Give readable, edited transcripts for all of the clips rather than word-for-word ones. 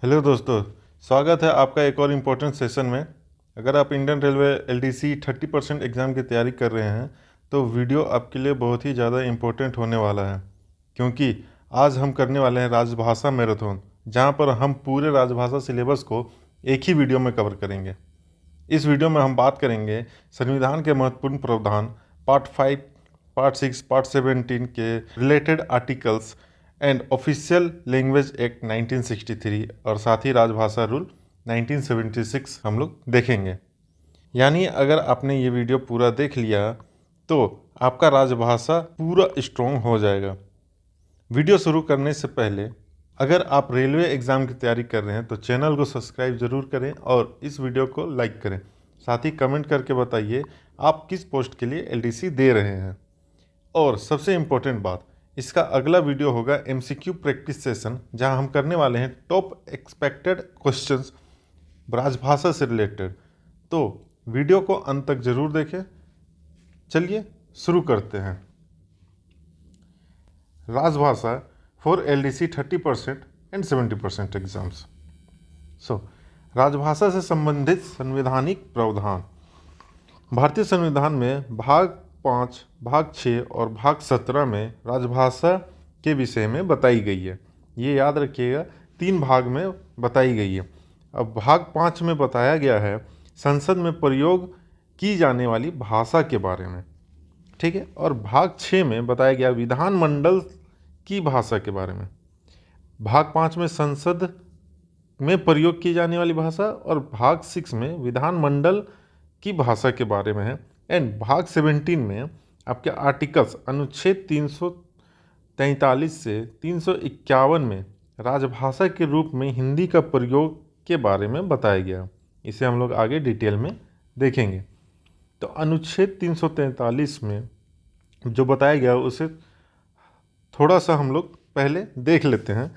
Hello दोस्तों, स्वागत है आपका एक और इम्पोर्टेंट सेशन में। अगर आप इंडियन रेलवे एलडीसी 30% एग्ज़ाम की तैयारी कर रहे हैं तो वीडियो आपके लिए बहुत ही ज़्यादा इम्पोर्टेंट होने वाला है, क्योंकि आज हम करने वाले हैं राजभाषा मैराथन, जहां पर हम पूरे राजभाषा सिलेबस को एक ही वीडियो में कवर करेंगे। इस वीडियो में हम बात करेंगे संविधान के महत्वपूर्ण प्रावधान, पार्ट 5, पार्ट 6, पार्ट 17 के related articles and official language act 1963 और साथ ही राजभाषा रूल 1976 हम लोग देखेंगे। यानी अगर आपने ये वीडियो पूरा देख लिया तो आपका राजभाषा पूरा स्ट्रॉन्ग हो जाएगा। वीडियो शुरू करने से पहले अगर आप रेलवे एग्ज़ाम की तैयारी कर रहे हैं तो चैनल को सब्सक्राइब ज़रूर करें और इस वीडियो को लाइक करें। साथ ही कमेंट करके बताइए आप किस पोस्ट के लिए एलडीसी दे रहे हैं। और सबसे इम्पोर्टेंट बात, इसका अगला वीडियो होगा एमसीक्यू प्रैक्टिस सेशन, जहां हम करने वाले हैं टॉप एक्सपेक्टेड क्वेश्चंस राजभाषा से रिलेटेड। तो वीडियो को अंत तक जरूर देखें। चलिए शुरू करते हैं। राजभाषा फॉर एलडीसी 30% एंड 70% एग्जाम्स। राजभाषा से संबंधित संवैधानिक प्रावधान। भारतीय संविधान में भाग 5, भाग 6 और भाग 17 में राजभाषा के विषय में बताई गई है। ये याद रखिएगा, 3 भाग में बताई गई है। अब भाग 5 में बताया गया है संसद में प्रयोग की जाने वाली भाषा के बारे में, ठीक है। और भाग 6 में बताया गया विधानमंडल की भाषा के बारे में। भाग 5 में संसद में प्रयोग की जाने वाली भाषा और भाग 6 में विधानमंडल की भाषा के बारे में है। एंड भाग 17 में आपके आर्टिकल्स अनुच्छेद 343 से 351 में राजभाषा के रूप में हिंदी का प्रयोग के बारे में बताया गया। इसे हम लोग आगे डिटेल में देखेंगे। तो अनुच्छेद 343 में जो बताया गया उसे थोड़ा सा हम लोग पहले देख लेते हैं।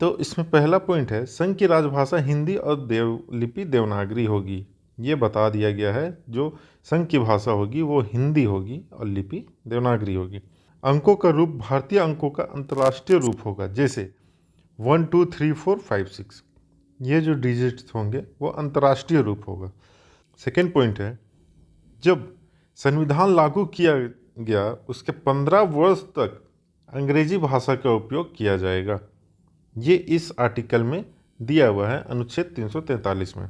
तो इसमें पहला पॉइंट है, संघ की राजभाषा हिंदी और देवलिपि देवनागरी होगी। ये बता दिया गया है जो संघ की भाषा होगी वो हिंदी होगी और लिपि देवनागरी होगी। अंकों का रूप भारतीय अंकों का अंतर्राष्ट्रीय रूप होगा, जैसे 1 2 3 4 5 6, ये जो डिजिट्स होंगे वो अंतर्राष्ट्रीय रूप होगा। सेकेंड पॉइंट है, जब संविधान लागू किया गया उसके 15 वर्ष तक अंग्रेजी भाषा का उपयोग किया जाएगा। ये इस आर्टिकल में दिया हुआ है अनुच्छेद 343 में।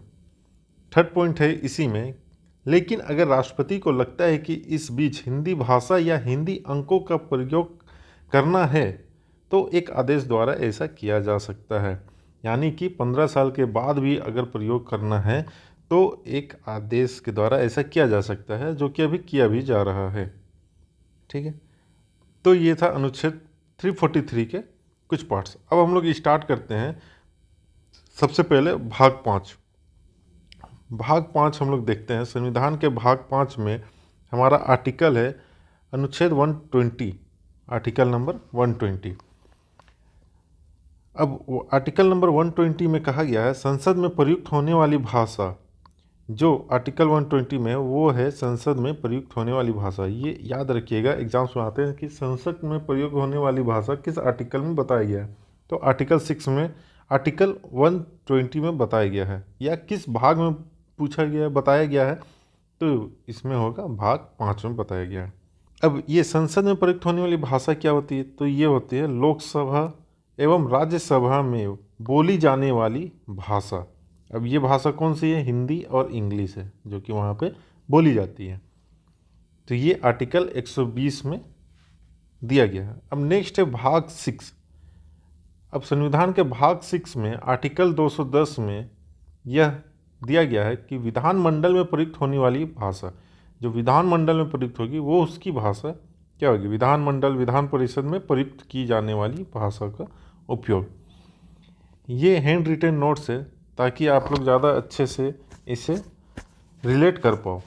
थर्ड पॉइंट है इसी में, लेकिन अगर राष्ट्रपति को लगता है कि इस बीच हिंदी भाषा या हिंदी अंकों का प्रयोग करना है तो एक आदेश द्वारा ऐसा किया जा सकता है। यानी कि 15 साल के बाद भी अगर प्रयोग करना है तो एक आदेश के द्वारा ऐसा किया जा सकता है, जो कि अभी किया भी जा रहा है, ठीक है। तो ये था अनुच्छेद 343 के कुछ पार्ट्स। अब हम लोग स्टार्ट करते हैं। सबसे पहले भाग 5। भाग 5 हम लोग देखते हैं। संविधान के भाग 5 में हमारा आर्टिकल है अनुच्छेद 120, आर्टिकल नंबर 120। अब आर्टिकल नंबर 120 में कहा गया है संसद में प्रयुक्त होने वाली भाषा। जो आर्टिकल 120 में वो है संसद में प्रयुक्त होने वाली भाषा। ये याद रखिएगा, एग्जाम्स में आते हैं कि संसद में प्रयोग होने वाली भाषा किस आर्टिकल में बताया गया है। तो आर्टिकल 6 में, आर्टिकल 120 में बताया गया है, या किस भाग में पूछा गया बताया गया है तो इसमें होगा भाग 5 में बताया गया है। अब ये संसद में प्रयुक्त होने वाली भाषा क्या होती है, तो ये होती है लोकसभा एवं राज्यसभा में बोली जाने वाली भाषा। अब ये भाषा कौन सी है, हिंदी और इंग्लिश है, जो कि वहाँ पे बोली जाती है। तो ये आर्टिकल 120 में दिया गया है। अब नेक्स्ट है भाग 6। अब संविधान के भाग 6 में आर्टिकल 210 में यह दिया गया है कि विधानमंडल में प्रयुक्त होने वाली भाषा, जो विधानमंडल में प्रयुक्त होगी वो उसकी भाषा क्या होगी, विधानमंडल विधान परिषद में प्रयुक्त की जाने वाली भाषा का उपयोग। ये हैंड रिटन नोट्स है ताकि आप लोग ज़्यादा अच्छे से इसे रिलेट कर पाओ।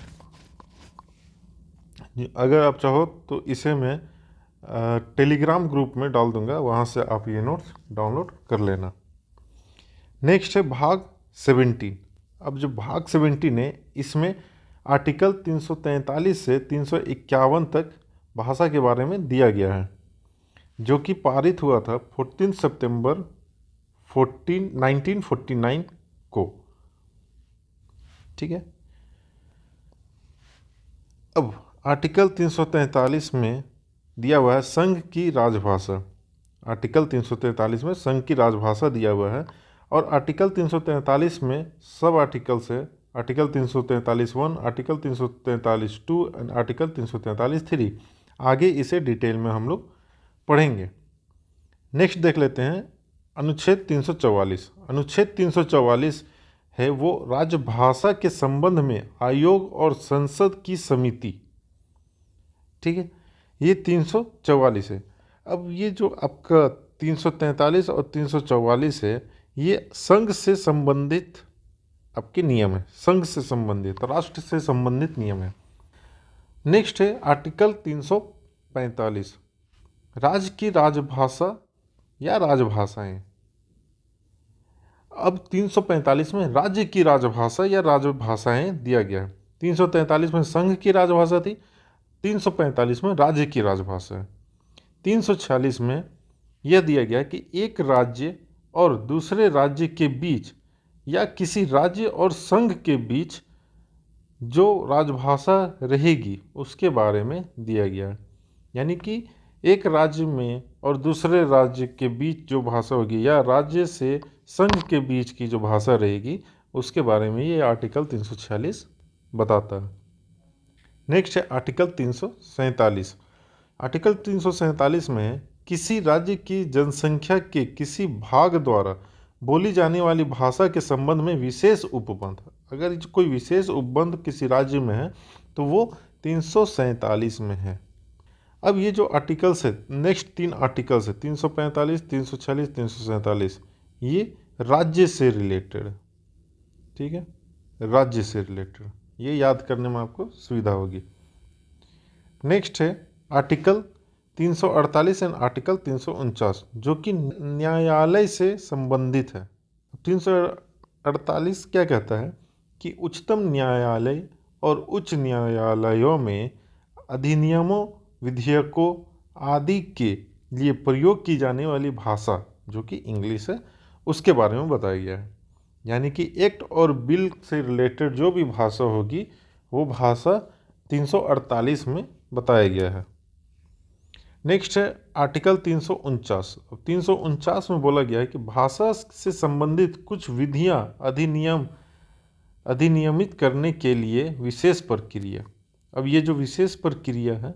अगर आप चाहो तो इसे मैं टेलीग्राम ग्रुप में डाल दूंगा, वहाँ से आप ये नोट्स डाउनलोड कर लेना। नेक्स्ट है भाग 17। अब जो भाग 17 है इसमें आर्टिकल 343 से 351 तक भाषा के बारे में दिया गया है, जो कि पारित हुआ था 14 सितंबर 1949 को। ठीक है। अब आर्टिकल 343 में दिया हुआ है संघ की राजभाषा। आर्टिकल 343 में संघ की राजभाषा दिया हुआ है, और आर्टिकल 343 में सब आर्टिकल्स है, आर्टिकल 343(1), आर्टिकल 343(2) एंड आर्टिकल 343(3). आगे इसे डिटेल में हम लोग पढ़ेंगे। नेक्स्ट देख लेते हैं अनुच्छेद 344। अनुच्छेद 344 है वो राजभाषा के संबंध में आयोग और संसद की समिति। ठीक है, ये 344 है। अब ये जो आपका 343 और 344 है, ये संघ से संबंधित आपके नियम है, संघ से संबंधित, राष्ट्र से संबंधित नियम है। नेक्स्ट है आर्टिकल 345, राज्य की राजभाषा या राजभाषाएं। अब 345 में राज्य की राजभाषा या राजभाषाएं दिया गया है। 343 में संघ की राजभाषा थी, 345 में राज्य की राजभाषा है। 346 में यह दिया गया कि एक राज्य और दूसरे राज्य के बीच या किसी राज्य और संघ के बीच जो राजभाषा रहेगी उसके बारे में दिया गया है। यानी कि एक राज्य में और दूसरे राज्य के बीच जो भाषा होगी या राज्य से संघ के बीच की जो भाषा रहेगी उसके बारे में ये आर्टिकल 346 बताता है। नेक्स्ट है आर्टिकल 347। आर्टिकल 347 में किसी राज्य की जनसंख्या के किसी भाग द्वारा बोली जाने वाली भाषा के संबंध में विशेष उपबंध, अगर कोई विशेष उपबंध किसी राज्य में है तो वो 347 में है। अब ये जो आर्टिकल्स है, नेक्स्ट 3 आर्टिकल्स है 345, 346, 347, ये राज्य से रिलेटेड है। ठीक है, राज्य से रिलेटेड, ये याद करने में आपको सुविधा होगी। नेक्स्ट है आर्टिकल 348 एंड आर्टिकल 349 जो कि न्यायालय से संबंधित है। 348 क्या कहता है कि उच्चतम न्यायालय और उच्च न्यायालयों में अधिनियमों, विधेयकों आदि के लिए प्रयोग की जाने वाली भाषा जो कि इंग्लिश है उसके बारे में बताया गया है। यानी कि एक्ट और बिल से रिलेटेड जो भी भाषा होगी वो भाषा 348 में बताया गया है। नेक्स्ट है आर्टिकल 349। 349 में बोला गया है कि भाषा से संबंधित कुछ विधियां अधिनियमित करने के लिए विशेष प्रक्रिया। अब ये जो विशेष प्रक्रिया है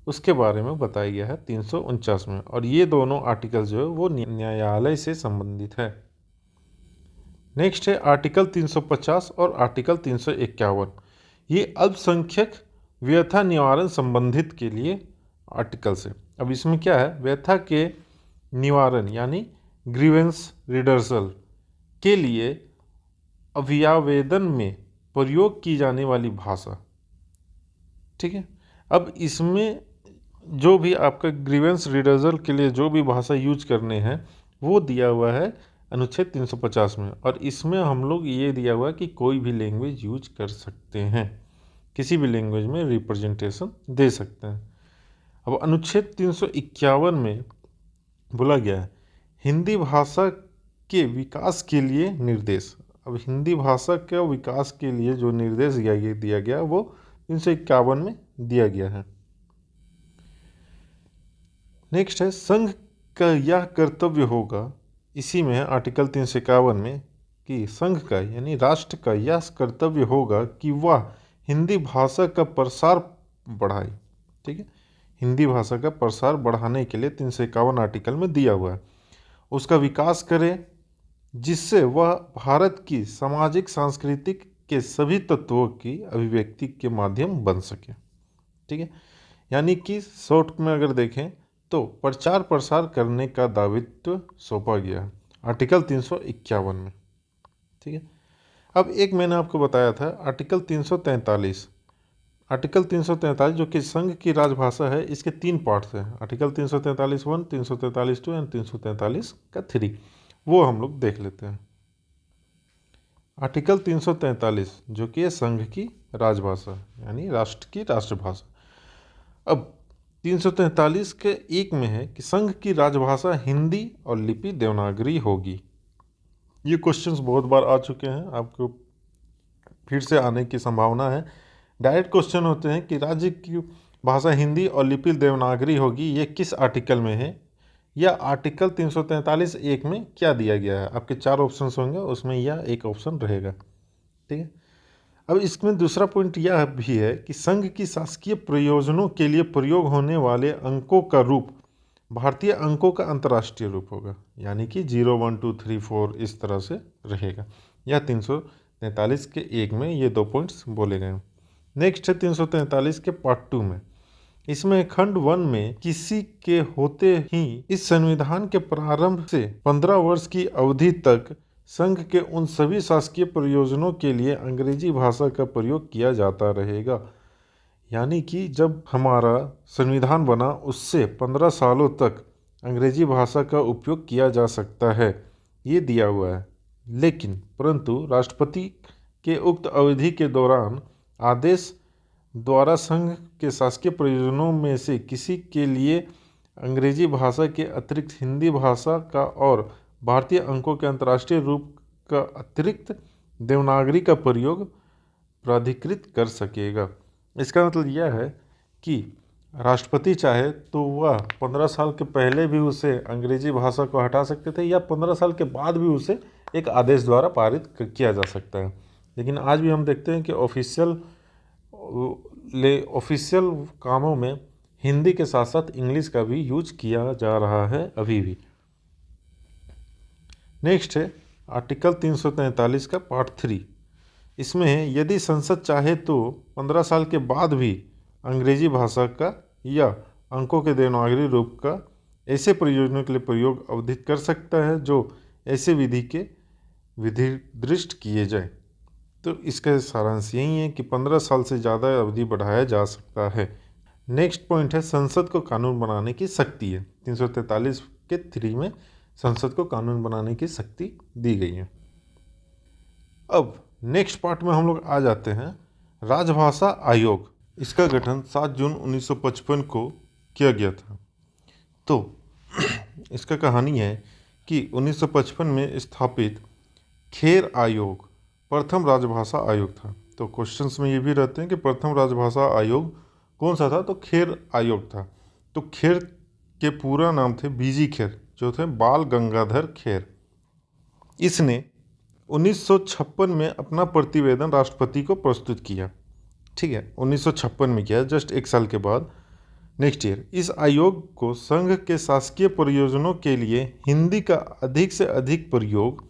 उसके बारे में बताया गया है 349 में, और ये दोनों आर्टिकल जो है वो न्यायालय से संबंधित है। नेक्स्ट है आर्टिकल 350 और आर्टिकल 351, ये अल्पसंख्यक व्यथा निवारण संबंधित के लिए आर्टिकल्स है। अब इसमें क्या है, व्यथा के निवारण यानी ग्रीवेंस रिडर्सल के लिए अभियावेदन में प्रयोग की जाने वाली भाषा। ठीक है, अब इसमें जो भी आपका ग्रीवेंस रिडर्सल के लिए जो भी भाषा यूज करने हैं वो दिया हुआ है अनुच्छेद 350 में, और इसमें हम लोग ये दिया हुआ है कि कोई भी लैंग्वेज यूज कर सकते हैं, किसी भी लैंग्वेज में रिप्रेजेंटेशन दे सकते हैं। अब अनुच्छेद 351 में बोला गया है हिंदी भाषा के विकास के लिए निर्देश। अब हिंदी भाषा के विकास के लिए जो निर्देश दिया गया वो 351 में दिया गया है। नेक्स्ट है संघ का यह कर्तव्य होगा, इसी में है आर्टिकल 351 में कि संघ का यानी राष्ट्र का यह कर्तव्य होगा कि वह हिंदी भाषा का प्रसार बढ़ाए। ठीक है, हिंदी भाषा का प्रसार बढ़ाने के लिए 351 आर्टिकल में दिया हुआ है, उसका विकास करे जिससे वह भारत की सामाजिक सांस्कृतिक के सभी तत्वों की अभिव्यक्ति के माध्यम बन सके। ठीक है, यानी कि शॉर्ट में अगर देखें तो प्रचार प्रसार करने का दायित्व सौंपा गया है आर्टिकल 351 में। ठीक है, अब एक मैंने आपको बताया था आर्टिकल 343। आर्टिकल 343 जो कि संघ की राजभाषा है, इसके 3 पार्ट्स हैं, आर्टिकल 343(1), 343(2) एंड 343(3), वो हम लोग देख लेते हैं। आर्टिकल 343 जो कि है संघ की राजभाषा यानी राष्ट्र की राष्ट्रभाषा। अब 343 के 1 में है कि संघ की राजभाषा हिंदी और लिपि देवनागरी होगी। ये क्वेश्चंस बहुत बार आ चुके हैं, आपको फिर से आने की संभावना है। डायरेक्ट क्वेश्चन होते हैं कि राज्य की भाषा हिंदी और लिपि देवनागरी होगी, ये किस आर्टिकल में है, या आर्टिकल 343(1) में क्या दिया गया है। आपके 4 ऑप्शन होंगे, उसमें यह एक ऑप्शन रहेगा। ठीक है। अब इसमें दूसरा पॉइंट यह भी है कि संघ की शासकीय प्रयोजनों के लिए प्रयोग होने वाले अंकों का रूप भारतीय अंकों का अंतर्राष्ट्रीय रूप होगा, यानी कि 0, 1, 2, 3, 4 इस तरह से रहेगा। यह 343(1) में ये 2 पॉइंट्स बोले गए हैं। नेक्स्ट है 343 के पार्ट 2 में। इसमें खंड 1 में किसी के होते ही इस संविधान के प्रारंभ से 15 वर्ष की अवधि तक संघ के उन सभी शासकीय प्रयोजनों के लिए अंग्रेजी भाषा का प्रयोग किया जाता रहेगा। यानी कि जब हमारा संविधान बना उससे 15 सालों तक अंग्रेजी भाषा का उपयोग किया जा सकता है, ये दिया हुआ है। लेकिन परंतु राष्ट्रपति के उक्त अवधि के दौरान आदेश द्वारा संघ के शासकीय प्रयोजनों में से किसी के लिए अंग्रेजी भाषा के अतिरिक्त हिंदी भाषा का और भारतीय अंकों के अंतर्राष्ट्रीय रूप का अतिरिक्त देवनागरी का प्रयोग प्राधिकृत कर सकेगा। इसका मतलब यह है कि राष्ट्रपति चाहे तो वह 15 साल के पहले भी उसे अंग्रेजी भाषा को हटा सकते थे, या 15 साल के बाद भी उसे एक आदेश द्वारा पारित किया जा सकता है। लेकिन आज भी हम देखते हैं कि ऑफिशियल कामों में हिंदी के साथ साथ इंग्लिश का भी यूज किया जा रहा है अभी भी। नेक्स्ट है आर्टिकल 343 का पार्ट 3। इसमें यदि संसद चाहे तो 15 साल के बाद भी अंग्रेजी भाषा का या अंकों के देवनागरी रूप का ऐसे प्रयोजनों के लिए प्रयोग अवधित कर सकता है जो ऐसे विधि के विधिदृष्ट किए जाए। तो इसका सारांश यही है कि 15 साल से ज़्यादा अवधि बढ़ाया जा सकता है। नेक्स्ट पॉइंट है संसद को कानून बनाने की शक्ति है। 343 के 3 में संसद को कानून बनाने की शक्ति दी गई है। अब नेक्स्ट पार्ट में हम लोग आ जाते हैं राजभाषा आयोग। इसका गठन 7 जून 1955 को किया गया था। तो इसका कहानी है कि 1955 में स्थापित खेर आयोग प्रथम राजभाषा आयोग था। तो क्वेश्चंस में ये भी रहते हैं कि प्रथम राजभाषा आयोग कौन सा था, तो खेर आयोग था। तो खेर के पूरा नाम थे बीजी खेर, जो थे बाल गंगाधर खेर। इसने 1956 में अपना प्रतिवेदन राष्ट्रपति को प्रस्तुत किया। ठीक है, 1956 में किया, जस्ट 1 साल के बाद, नेक्स्ट ईयर। इस आयोग को संघ के शासकीय प्रयोजनों के लिए हिंदी का अधिक से अधिक प्रयोग,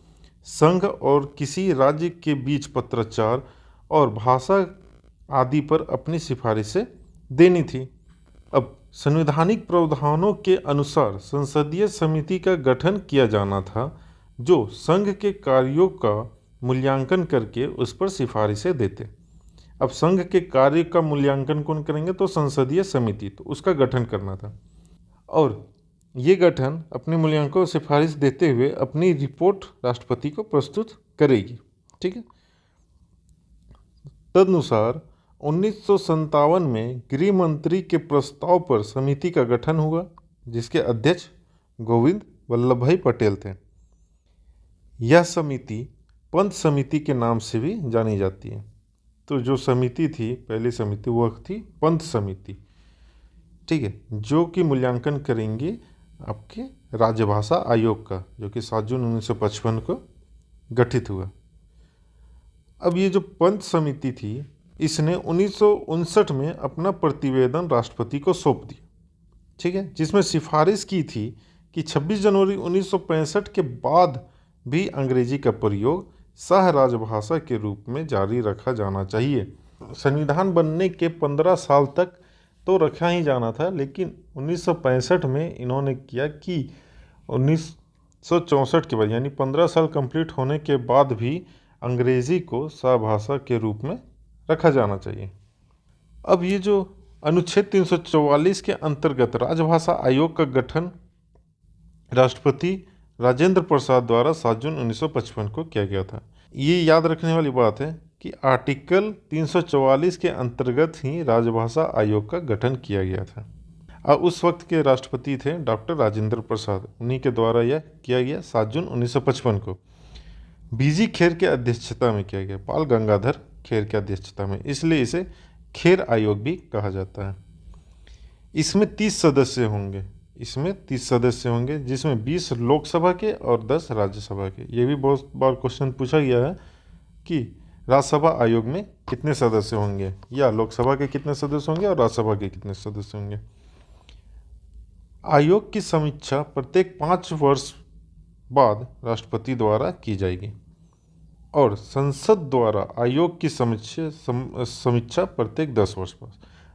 संघ और किसी राज्य के बीच पत्राचार और भाषा आदि पर अपनी सिफारिशें देनी थी। अब संवैधानिक प्रावधानों के अनुसार संसदीय समिति का गठन किया जाना था जो संघ के कार्यों का मूल्यांकन करके उस पर सिफारिशें देते। अब संघ के कार्य का मूल्यांकन कौन करेंगे, तो संसदीय समिति, तो उसका गठन करना था। और ये गठन अपने मूल्यांकन को सिफारिश देते हुए अपनी रिपोर्ट राष्ट्रपति को प्रस्तुत करेगी। ठीक है। तदनुसार 1957 में गृह मंत्री के प्रस्ताव पर समिति का गठन हुआ, जिसके अध्यक्ष गोविंद वल्लभ भाई पटेल थे। यह समिति पंत समिति के नाम से भी जानी जाती है। तो जो समिति थी, पहली समिति, वह थी पंत समिति। ठीक है, जो कि मूल्यांकन करेंगे आपके राजभाषा आयोग का, जो कि 7 जून 1955 को गठित हुआ। अब ये जो पंत समिति थी, इसने 1959 में अपना प्रतिवेदन राष्ट्रपति को सौंप दिया। ठीक है, जिसमें सिफारिश की थी कि 26 जनवरी 1965 के बाद भी अंग्रेजी का प्रयोग सह राजभाषा के रूप में जारी रखा जाना चाहिए। संविधान बनने के 15 साल तक तो रखा ही जाना था, लेकिन 1965 में इन्होंने किया कि 1964 के बाद, यानी 15 साल कंप्लीट होने के बाद भी अंग्रेजी को सहभाषा के रूप में रखा जाना चाहिए। अब ये जो अनुच्छेद 344 के अंतर्गत राजभाषा आयोग का गठन राष्ट्रपति राजेंद्र प्रसाद द्वारा 7 जून 1955 को किया गया था। ये याद रखने वाली बात है कि आर्टिकल 344 के अंतर्गत ही राजभाषा आयोग का गठन किया गया था। और उस वक्त के राष्ट्रपति थे डॉक्टर राजेंद्र प्रसाद, उन्हीं के द्वारा यह किया गया 7 जून 1955 को। बीजी खेर के अध्यक्षता में किया गया, बाल गंगाधर खेर के अध्यक्षता में, इसलिए इसे खेर आयोग भी कहा जाता है। इसमें 30 सदस्य होंगे, जिसमें 20 लोकसभा के और 10 राज्यसभा के। ये भी बहुत बार क्वेश्चन पूछा गया है कि राज्यसभा आयोग में कितने सदस्य होंगे, या लोकसभा के कितने सदस्य होंगे और राज्यसभा के कितने सदस्य होंगे। आयोग की समीक्षा प्रत्येक 5 वर्ष बाद राष्ट्रपति द्वारा की जाएगी और संसद द्वारा आयोग की समीक्षा प्रत्येक 10 वर्ष बाद।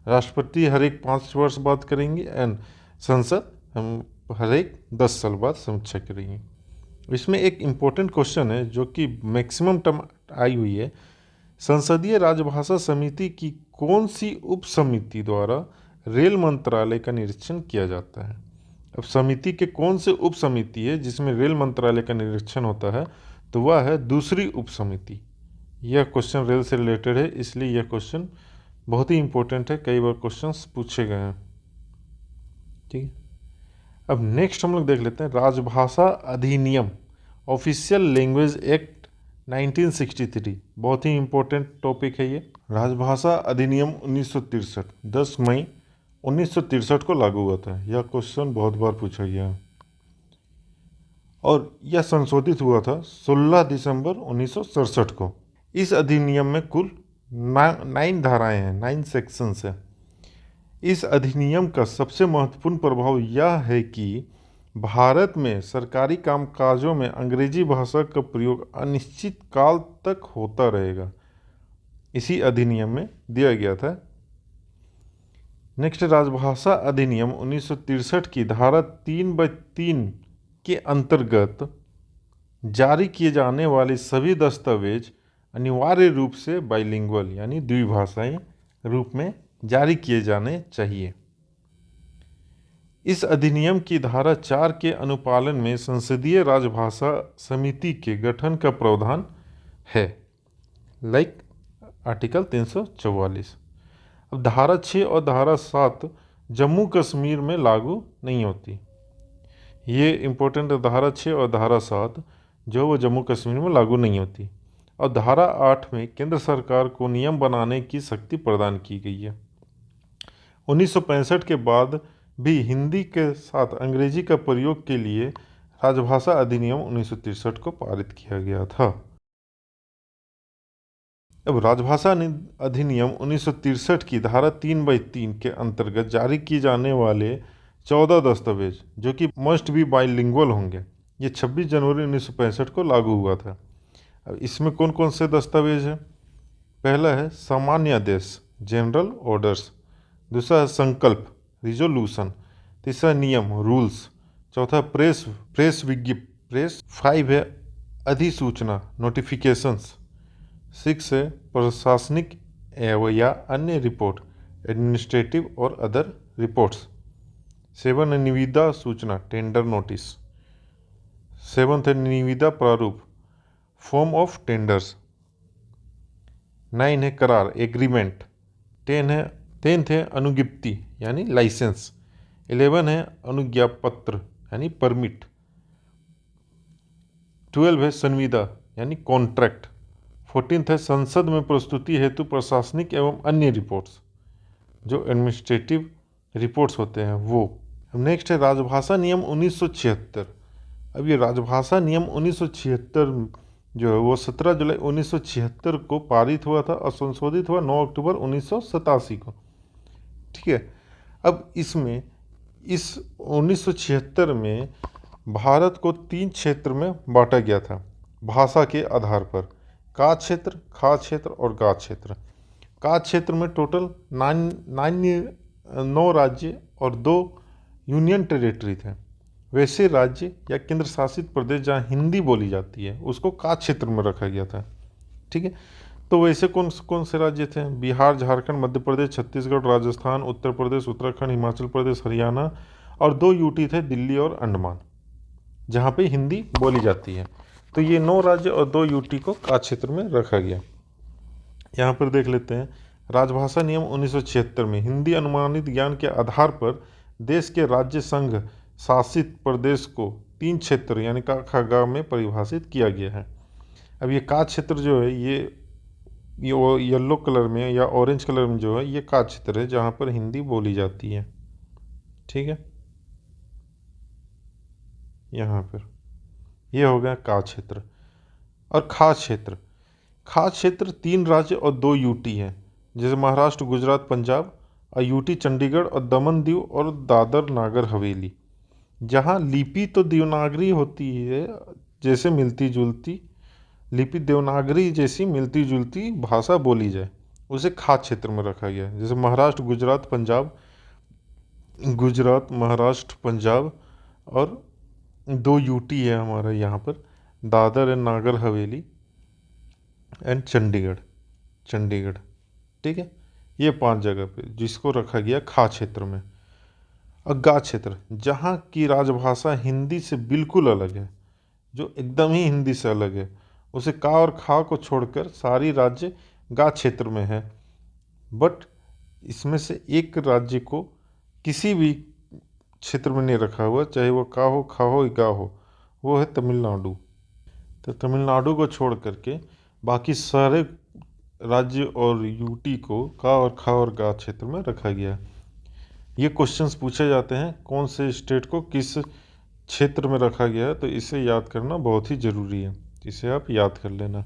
राष्ट्रपति हर एक 5 वर्ष बाद करेंगे एंड संसद हम हर एक 10 साल बाद समीक्षा करेंगे। इसमें एक इम्पोर्टेंट क्वेश्चन है जो कि मैक्सिमम टर्म आई हुई है, संसदीय राजभाषा समिति की कौन सी उप समिति द्वारा रेल मंत्रालय का निरीक्षण किया जाता है। अब समिति के कौन से उप समिति है जिसमें रेल मंत्रालय का निरीक्षण होता है, तो वह है दूसरी उप समिति। यह क्वेश्चन रेल से रिलेटेड है, इसलिए यह क्वेश्चन बहुत ही इंपॉर्टेंट है, कई बार क्वेश्चंस पूछे गए हैं। ठीक है, अब नेक्स्ट हम लोग देख लेते हैं राजभाषा अधिनियम, ऑफिशियल लैंग्वेज एक्ट 1963। बहुत ही इंपॉर्टेंट टॉपिक है ये। राजभाषा अधिनियम 1963 10 मई 1963 को लागू हुआ था। यह क्वेश्चन बहुत बार पूछा गया है और यह संशोधित हुआ था 16 दिसंबर 1967 को। इस अधिनियम में कुल 9 धाराएं हैं, 9 सेक्शंस है। इस अधिनियम का सबसे महत्वपूर्ण प्रभाव यह है कि भारत में सरकारी कामकाजों में अंग्रेजी भाषा का प्रयोग अनिश्चित काल तक होता रहेगा, इसी अधिनियम में दिया गया था। नेक्स्ट, राजभाषा अधिनियम 1963 की धारा 3/3 के अंतर्गत जारी किए जाने वाले सभी दस्तावेज अनिवार्य रूप से बाइलिंगुअल यानी द्विभाषाई रूप में जारी किए जाने चाहिए। इस अधिनियम की धारा 4 के अनुपालन में संसदीय राजभाषा समिति के गठन का प्रावधान है, लाइक आर्टिकल 344। अब धारा 6 और धारा 7 जम्मू कश्मीर में लागू नहीं होती। ये इम्पोर्टेंट है, धारा 6 और धारा 7 जो वो जम्मू कश्मीर में लागू नहीं होती। और धारा 8 में केंद्र सरकार को नियम बनाने की शक्ति प्रदान की गई है। 1965 के बाद भी हिंदी के साथ अंग्रेजी का प्रयोग के लिए राजभाषा अधिनियम 1963 को पारित किया गया था। अब राजभाषा अधिनियम 1963 की धारा 3/3 के अंतर्गत जारी किए जाने वाले 14 दस्तावेज जो कि मस्ट बी बाइलिंगुअल होंगे, ये 26 जनवरी 1965 को लागू हुआ था। अब इसमें कौन कौन से दस्तावेज हैं? पहला है सामान्य आदेश जनरल ऑर्डर्स, दूसरा है संकल्प रिजोल्यूशन, तीसरा नियम रूल्स, चौथा प्रेस विज्ञप्ति प्रेस, 5 है अधिसूचना नोटिफिकेशंस, 6 है प्रशासनिक या अन्य रिपोर्ट एडमिनिस्ट्रेटिव और अदर रिपोर्ट्स, 7 है निविदा सूचना टेंडर नोटिस, 7 है निविदा प्रारूप फॉर्म ऑफ टेंडर्स, 9 है करार एग्रीमेंट, 10 है अनुज्ञप्ति यानी लाइसेंस, 11 है अनुज्ञापत्र यानी परमिट, 12 है संविदा यानी कॉन्ट्रैक्ट, 14 है संसद में प्रस्तुति हेतु प्रशासनिक एवं अन्य रिपोर्ट्स जो एडमिनिस्ट्रेटिव रिपोर्ट्स होते हैं वो। नेक्स्ट है राजभाषा नियम 1976। अब ये राजभाषा नियम 1976 जो है वो 17 जुलाई 1976 को पारित हुआ था और संशोधित हुआ 9 अक्टूबर 1987 को। ठीक है, अब इसमें इस 1976 में भारत को 3 क्षेत्र में बांटा गया था भाषा के आधार पर, का क्षेत्र, खा क्षेत्र और गा क्षेत्र। का क्षेत्र में टोटल 9 राज्य और 2 यूनियन टेरिटरी थे। वैसे राज्य या केंद्र शासित प्रदेश जहाँ हिंदी बोली जाती है उसको का क्षेत्र में रखा गया था। ठीक है, तो वैसे कौन से राज्य थे? बिहार, झारखंड, मध्य प्रदेश, छत्तीसगढ़, राजस्थान, उत्तर प्रदेश, उत्तराखंड, हिमाचल प्रदेश, हरियाणा और 2 यूटी थे दिल्ली और अंडमान जहाँ पे हिंदी बोली जाती है। तो ये 9 राज्य और 2 यूटी को का क्षेत्र में रखा गया। यहाँ पर देख लेते हैं राजभाषा नियम 1976 में हिंदी अनुमानित ज्ञान के आधार पर देश के राज्य संघ शासित प्रदेश को 3 क्षेत्र यानी का, खा, गा में परिभाषित किया गया है। अब ये का क्षेत्र जो है ये येलो कलर में या ऑरेंज कलर में जो है ये का क्षेत्र है जहाँ पर हिंदी बोली जाती है। ठीक है, यहाँ पर ये हो गया का क्षेत्र। और खास क्षेत्र, खास क्षेत्र 3 राज्य और 2 यूटी है, जैसे महाराष्ट्र, गुजरात, पंजाब, और यूटी चंडीगढ़ और दमन दीव और दादर नागर हवेली, जहाँ लिपि तो देवनागरी होती है, जैसे मिलती जुलती लिपि देवनागरी जैसी मिलती जुलती भाषा बोली जाए, उसे खास क्षेत्र में रखा गया है। जैसे महाराष्ट्र, गुजरात, पंजाब, गुजरात, महाराष्ट्र, पंजाब और 2 यूटी है हमारा यहाँ पर, दादर एंड नागर हवेली एंड चंडीगढ़। चंडीगढ़, ठीक है, ये 5 जगह पे जिसको रखा गया खा क्षेत्र में। और गा क्षेत्र, जहाँ की राजभाषा हिंदी से बिल्कुल अलग है, जो एकदम ही हिंदी से अलग है, उसे का और खा को छोड़कर सारी राज्य गा क्षेत्र में है। बट इसमें से एक राज्य को किसी भी क्षेत्र में नहीं रखा हुआ, चाहे वो का हो, खा हो, गा हो, वो है तमिलनाडु। तो तमिलनाडु को छोड़ करके बाकी सारे राज्य और यूटी को का और खा और गा क्षेत्र में रखा गया है। ये क्वेश्चंस पूछे जाते हैं कौन से स्टेट को किस क्षेत्र में रखा गया है, तो इसे याद करना बहुत ही ज़रूरी है, इसे आप याद कर लेना।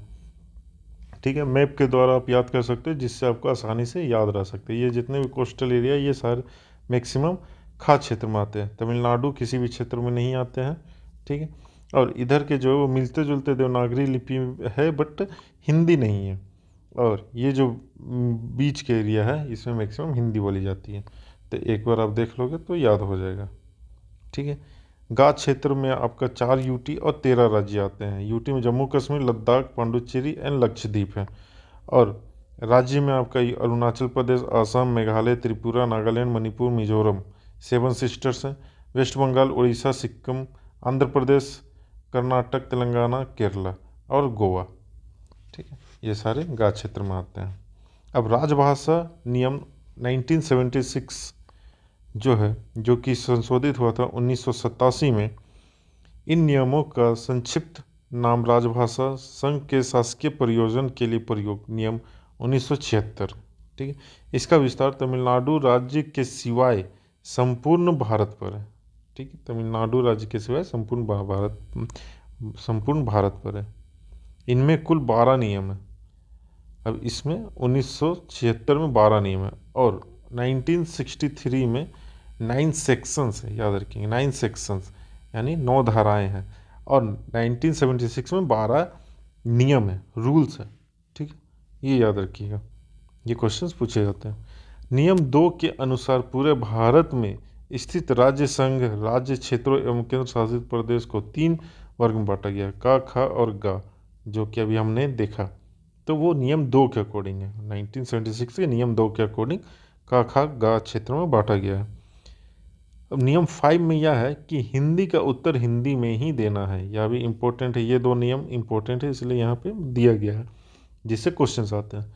ठीक है, मैप के द्वारा आप याद कर सकते हैं, जिससे आपको आसानी से याद रह सकते हैं। ये जितने भी कोस्टल एरिया ये सारे मैक्सिमम खास क्षेत्र में आते हैं, तमिलनाडु किसी भी क्षेत्र में नहीं आते हैं। ठीक है, और इधर के जो है वो मिलते जुलते देवनागरी लिपि है, बट हिंदी नहीं है। और ये जो बीच के एरिया है इसमें मैक्सिमम हिंदी बोली जाती है। तो एक बार आप देख लोगे तो याद हो जाएगा। ठीक है, गा क्षेत्र में आपका 4 यूटी और 13 राज्य आते हैं। यूटी में जम्मू कश्मीर, लद्दाख, पांडुचेरी एंड लक्षद्वीप है। और राज्य में आपका ये अरुणाचल प्रदेश, असम, मेघालय, त्रिपुरा, नागालैंड, मणिपुर, मिजोरम 7 सिस्टर्स हैं। वेस्ट बंगाल, उड़ीसा, सिक्किम, आंध्र प्रदेश, कर्नाटक, तेलंगाना, केरला और गोवा। ठीक है, ये सारे गा क्षेत्र में आते हैं। अब राजभाषा नियम 1976 जो है, जो कि संशोधित हुआ था 1987 में, इन नियमों का संक्षिप्त नाम राजभाषा संघ के शासकीय प्रयोजन के लिए प्रयोग नियम 1976। ठीक है, इसका विस्तार तमिलनाडु राज्य के सिवाय संपूर्ण भारत पर है। ठीक है, तमिलनाडु राज्य के सिवाय संपूर्ण भारत पर है। इनमें कुल 12 नियम है। अब इसमें 1976 में 12 नियम है और 1963 में 9 सेक्शंस है, याद रखेंगे 9 सेक्शंस यानी 9 धाराएं हैं। और 1976 में 12 नियम है, रूल्स है। ठीक है, ये याद रखिएगा, ये क्वेश्चंस पूछे जाते हैं। नियम 2 के अनुसार पूरे भारत में स्थित राज्य, संघ, राज्य, क्षेत्रों एवं केंद्र शासित प्रदेश को 3 वर्ग में बांटा गया, का, खा और गा, जो कि अभी हमने देखा। तो वो नियम 2 के अकॉर्डिंग है, 1976 के नियम 2 के अकॉर्डिंग का, खा, गा क्षेत्र में बांटा गया है। अब नियम 5 में यह है कि हिंदी का उत्तर हिंदी में ही देना है। यह भी इम्पोर्टेंट है, ये 2 नियम इम्पोर्टेंट है, इसलिए यहाँ पे दिया गया है, जिससे क्वेश्चंस आते हैं।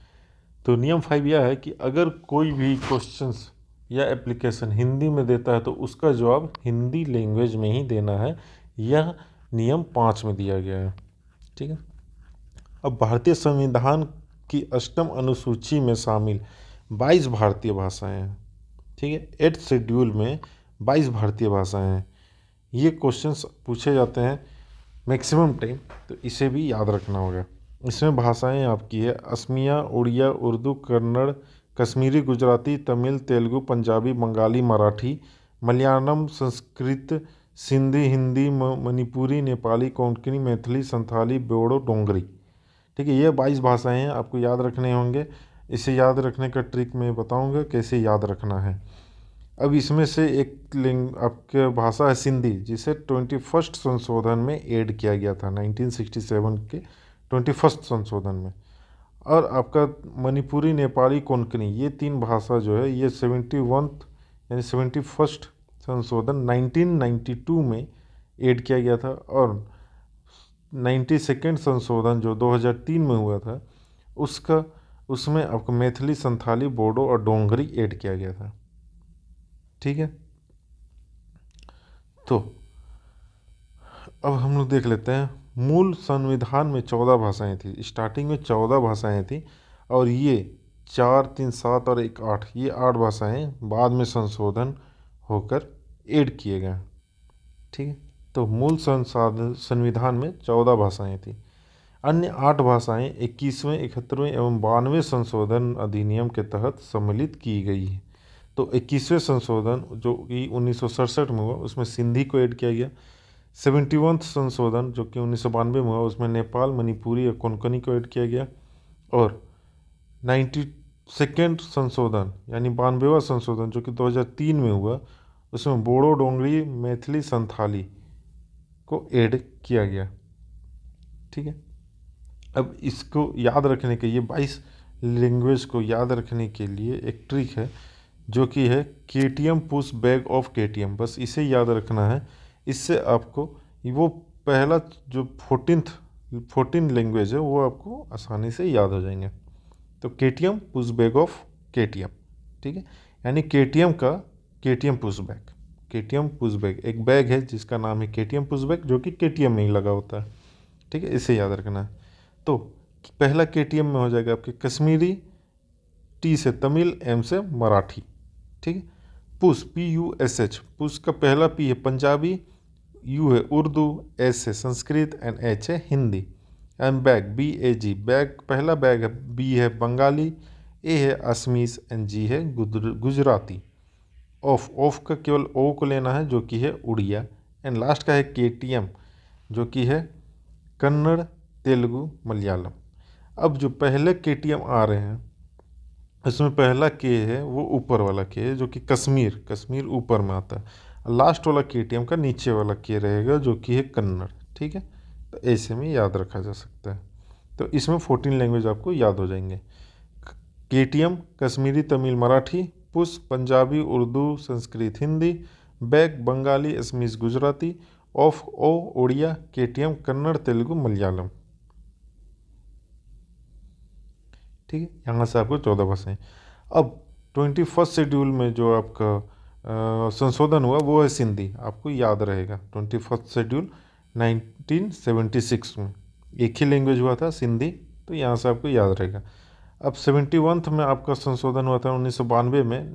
तो नियम 5 यह है कि अगर कोई भी क्वेश्चंस या एप्लीकेशन हिंदी में देता है तो उसका जवाब हिंदी लैंग्वेज में ही देना है। यह नियम 5 में दिया गया है। ठीक है, अब भारतीय संविधान की 8वीं अनुसूची में शामिल 22 भारतीय भाषाएं हैं। ठीक है, 8th शेड्यूल में 22 भारतीय भाषाएं हैं। ये क्वेश्चंस पूछे जाते हैं मैक्सिमम टाइम, तो इसे भी याद रखना होगा। इसमें भाषाएं आपकी है असमिया, उड़िया, उर्दू, कन्नड़, कश्मीरी, गुजराती, तमिल, तेलुगु, पंजाबी, बंगाली, मराठी, मलयालम, संस्कृत, सिंधी, हिंदी, मणिपुरी, नेपाली, कोंकणी, मैथिली, संथाली, बोडो, डोंगरी। ठीक है, ये 22 भाषाएं हैं, आपको याद रखने होंगे। इसे याद रखने का ट्रिक मैं बताऊंगा कैसे याद रखना है। अब इसमें से एक आपके भाषा है सिंधी, जिसे 21st संशोधन में ऐड किया गया था 1967 के 21st संशोधन में। और आपका मणिपुरी, नेपाली, कोंकणी, ये 3 भाषा जो है ये 71th यानी 71st संशोधन 1992 में ऐड किया गया था। और 92nd संशोधन जो 2003 में हुआ था उसमें आपको मैथिली, संथाली, बोडो और डोंगरी ऐड किया गया था। ठीक है, तो अब हम लोग देख लेते हैं मूल संविधान में 14 भाषाएं थी, स्टार्टिंग में 14 भाषाएं थी, और ये 4, 3, 7 और 1, 8, ये 8 भाषाएं बाद में संशोधन होकर ऐड किए गए। ठीक है, तो मूल संविधान में 14 भाषाएं थी। अन्य 8 भाषाएं 21वें, 71वें एवं 92वें संशोधन अधिनियम के तहत सम्मिलित की गई है। तो 21वें संशोधन जो कि 1967 में हुआ, उसमें सिंधी को ऐड किया गया। 71वां संशोधन जो कि 1992 में हुआ, उसमें नेपाल, मणिपुरी और कोंकणी को ऐड किया गया। और 92वां संशोधन यानी 92वां संशोधन जो कि 2003 में हुआ, उसमें बोडो, डोंगरी, मैथिली, संथाली को ऐड किया गया। ठीक है, अब इसको याद रखने के, ये 22 लैंग्वेज को याद रखने के लिए एक ट्रिक है जो कि है KTM push bag of KTM। बस इसे याद रखना है, इससे आपको वो पहला जो 14 लैंग्वेज है वो आपको आसानी से याद हो जाएंगे। तो KTM push bag of KTM, ठीक है, यानी KTM का KTM push bag. KTM push bag एक बैग है जिसका नाम है KTM पुश बैग, जो कि KTM में ही लगा होता है। ठीक है, इसे याद रखना है। तो पहला KTM में हो जाएगा आपके कश्मीरी, T से तमिल, M से मराठी। ठीक है, पुश PUSH, पुश का पहला P है पंजाबी, U है उर्दू, S है संस्कृत एंड H है Hindi. And bag BAG, bag पहला बैग है, B है बंगाली, A है असमीज एंड G है गुजराती। ऑफ का केवल O को लेना है जो कि है उड़िया। एंड लास्ट का है KTM जो कि है कन्नड़, तेलुगु, मलयालम। अब जो पहले KTM आ रहे हैं इसमें पहला K है वो ऊपर वाला K है जो कि कश्मीर ऊपर में आता है। लास्ट वाला KTM का नीचे वाला K रहेगा जो कि है कन्नड़। ठीक है, तो ऐसे में याद रखा जा सकता है। तो इसमें 14 लैंग्वेज आपको याद हो जाएंगे। KTM कश्मीरी, तमिल, मराठी, पुश पंजाबी, उर्दू, संस्कृत, हिंदी, बैग बंगाली, असमीज, गुजराती, ऑफ O उड़िया, KTM कन्नड़, तेलुगु, मलयालम। ठीक है, यहाँ से आपको 14 भाषाएं। अब 21st शेड्यूल में जो आपका संशोधन हुआ वो है सिंधी, आपको याद रहेगा। 21st शेड्यूल 1976 में एक ही लैंग्वेज हुआ था सिंधी, तो यहाँ से आपको याद रहेगा। अब 71th में आपका संशोधन हुआ था 1992 में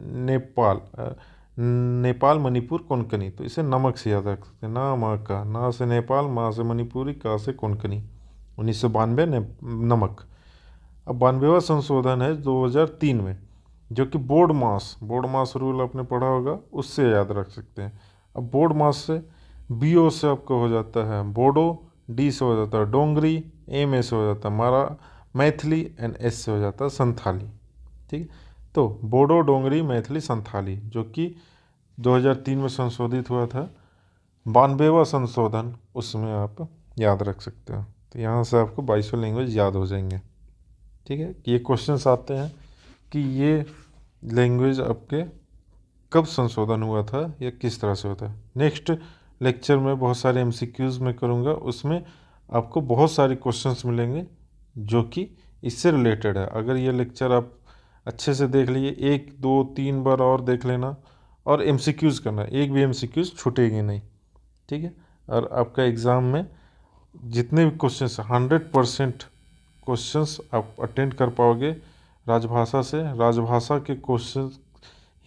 नेपाल, मणिपुर, कोंकणी। तो इसे नमक से याद रख सकते हैं, ना माँ का, ना से नेपाल, माँ से मणिपुरी, का से कोंकणी। 1992 नमक। अब 92वां संशोधन है 2003 में जो कि बोर्ड मास रूल आपने पढ़ा होगा, उससे याद रख सकते हैं। अब बोर्ड मास से BO से आपको हो जाता है बोडो, D से हो जाता है डोंगरी, M से हो जाता है मैथिली एंड S से हो जाता है संथाली। ठीक, तो बोडो, डोंगरी, मैथिली, संथाली जो कि 2003 में संशोधित हुआ था। 92वां संशोधन उसमें आप याद रख सकते हो। तो यहाँ से आपको 22 लैंग्वेज याद हो जाएंगे। ठीक है, ये क्वेश्चंस आते हैं कि ये लैंग्वेज आपके कब संशोधन हुआ था या किस तरह से होता है। नेक्स्ट लेक्चर में बहुत सारे MCQs में करूँगा, उसमें आपको बहुत सारे क्वेश्चंस मिलेंगे जो कि इससे रिलेटेड है। अगर ये लेक्चर आप अच्छे से देख लिए, 1, 2, 3 बार और देख लेना और MCQs करना, एक भी MCQs छूटेगी नहीं। ठीक है, और आपका एग्ज़ाम में जितने भी क्वेश्चंस 100% क्वेश्चंस आप अटेंड कर पाओगे राजभाषा से। राजभाषा के क्वेश्चन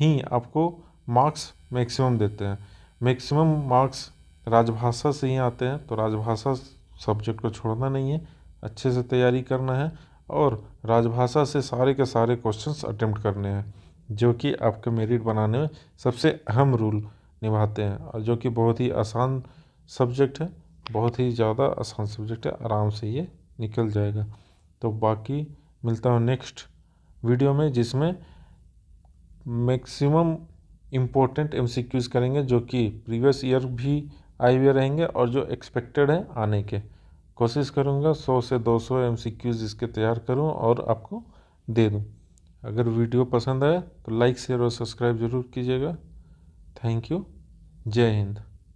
ही आपको मार्क्स मैक्सिमम देते हैं, मैक्सिमम मार्क्स राजभाषा से ही आते हैं। तो राजभाषा सब्जेक्ट को छोड़ना नहीं है, अच्छे से तैयारी करना है और राजभाषा से सारे के सारे क्वेश्चंस अटेम्प्ट करने हैं, जो कि आपके मेरिट बनाने में सबसे अहम रोल निभाते हैं और जो कि बहुत ही आसान सब्जेक्ट है, बहुत ही ज़्यादा आसान सब्जेक्ट है, आराम से ये निकल जाएगा। तो बाकी मिलता हूँ नेक्स्ट वीडियो में, जिसमें मैक्सिमम इम्पोर्टेंट MCQs करेंगे जो कि प्रीवियस ईयर भी आए हुए रहेंगे और जो एक्सपेक्टेड है आने के। कोशिश करूँगा 100 से 200 MCQs इसके तैयार करूँ और आपको दे दूँ। अगर वीडियो पसंद आए तो लाइक, शेयर और सब्सक्राइब ज़रूर कीजिएगा। Thank you. जय हिंद।